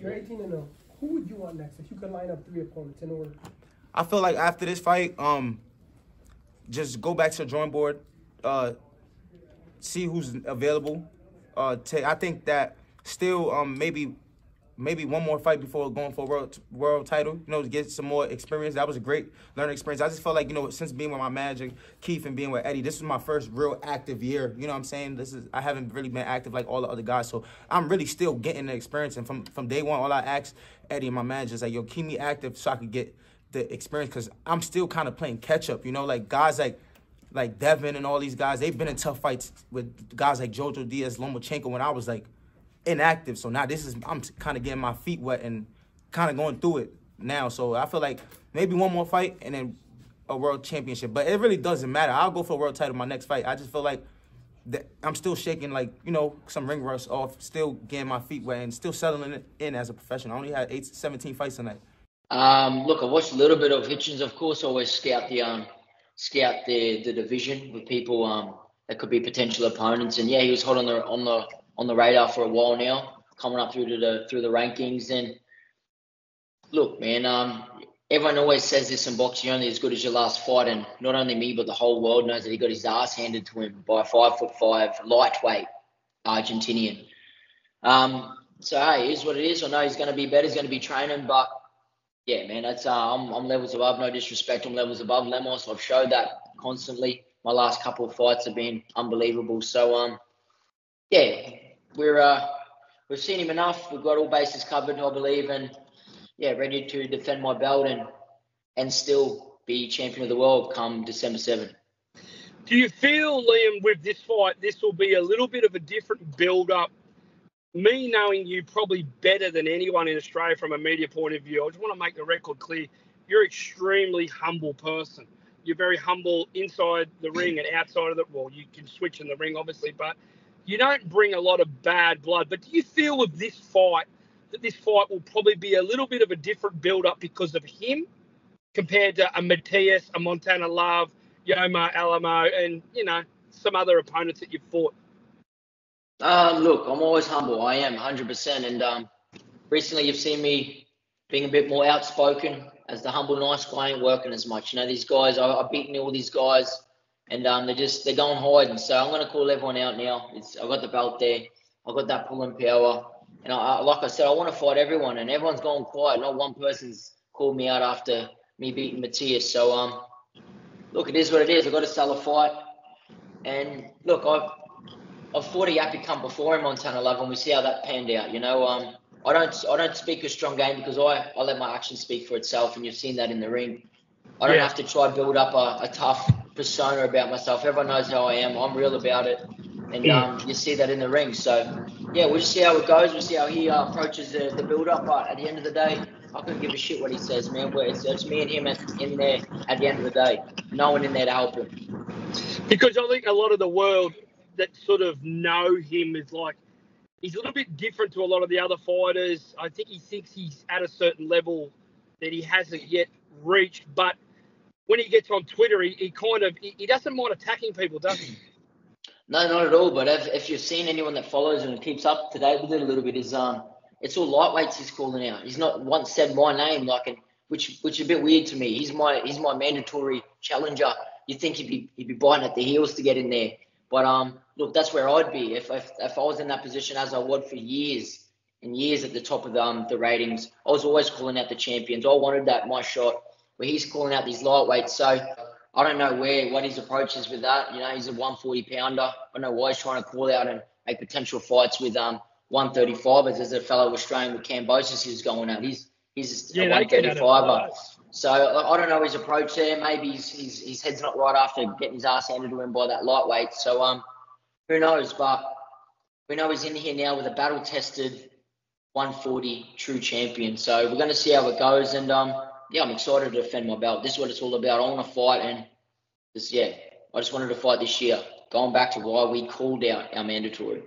You're 18-0. Who would you want next if you could line up 3 opponents in order? I feel like after this fight, just go back to the drawing board, see who's available. I think that still maybe one more fight before going for a world title, you know, to get some more experience. That was a great learning experience. I just felt like, you know, since being with my manager, Keith, and being with Eddie, this is my first real active year. You know what I'm saying? I haven't really been active like all the other guys, so I'm really still getting the experience. And from day one, all I asked Eddie and my manager is like, yo, keep me active so I could get the experience, because I'm still kind of playing catch-up, you know? Like, guys like Devin and all these guys, they've been in tough fights with guys like Jojo Diaz, Lomachenko when I was, like, inactive. So now I'm kind of getting my feet wet and kind of going through it now. So I feel like maybe one more fight and then a world championship. But it really doesn't matter. I'll go for a world title my next fight. I just feel like that I'm still shaking, like, you know, some ring rust off, still getting my feet wet and still settling it in as a professional. I only had 17 fights tonight. Look, I watched a little bit of Hitchins. Of course, I always scout the division with people that could be potential opponents. And yeah, he was hot on the radar for a while now, coming up through the rankings. And look, man, everyone always says this in boxing: you're only as good as your last fight. And not only me, but the whole world knows that he got his ass handed to him by a 5'5" lightweight Argentinian. So hey, it is what it is. I know he's going to be better. He's going to be training, but yeah, man, that's I'm levels above. No disrespect, I'm levels above Lemos. I've showed that constantly. My last couple of fights have been unbelievable. So yeah, we've seen him enough. We've got all bases covered, I believe, and yeah, ready to defend my belt and still be champion of the world come December 7th. Do you feel, Liam, with this fight, this will be a little bit of a different build-up? Me knowing you probably better than anyone in Australia from a media point of view, I just want to make the record clear. You're an extremely humble person. You're very humble inside the ring and outside of it. Well, you can switch in the ring, obviously, but you don't bring a lot of bad blood. But do you feel with this fight that this fight will probably be a little bit of a different build-up because of him compared to a Matias, a Montana Love, Yoma Alamo, and, you know, some other opponents that you've fought? Look, I'm always humble. I am 100%. And recently you've seen me being a bit more outspoken. As the humble, nice guy, ain't working as much. You know, these guys, I've beaten all these guys, and they're going hiding. So I'm going to call everyone out now. I've got the belt there. I've got that pulling power. And like I said, I want to fight everyone, and everyone's gone quiet. Not one person's called me out after me beating Matias. So, look, it is what it is. I've got to sell a fight. And look, I've fought a Yappy cunt before in Montana Love, and we see how that panned out. You know, I don't speak a strong game because I let my actions speak for itself, and you've seen that in the ring. I don't have to try to build up a tough persona about myself. Everyone knows how I am. I'm real about it, and you see that in the ring. So yeah, we'll just see how it goes. We'll see how he approaches the build up. But at the end of the day, I couldn't give a shit what he says, man. It's me and him in there at the end of the day. No one in there to help him. Because I think a lot of the world that sort of know him is like, he's a little bit different to a lot of the other fighters. I think he thinks he's at a certain level that he hasn't yet reached. But when he gets on Twitter, he doesn't mind attacking people, does he? No, not at all. But if you've seen anyone that follows and keeps up to date with it a little bit, it's all lightweights he's calling out. He's not once said my name, which is a bit weird to me. He's my mandatory challenger. You think he'd be biting at the heels to get in there. But look, that's where I'd be if I was in that position, as I was for years and years at the top of the ratings. I was always calling out the champions. I wanted my shot where he's calling out these lightweights. So I don't know what his approach is with that. You know, he's a 140 pounder. I don't know why he's trying to call out and make potential fights with 135. As a fellow Australian with Cambosis, he's going out. He's a 135er. So I don't know his approach there. Maybe his head's not right after getting his ass handed to him by that lightweight. So who knows? But we know he's in here now with a battle-tested 140 true champion. So we're going to see how it goes. And yeah, I'm excited to defend my belt. This is what it's all about. I want to fight, and I just wanted to fight this year. Going back to why we called out our mandatory.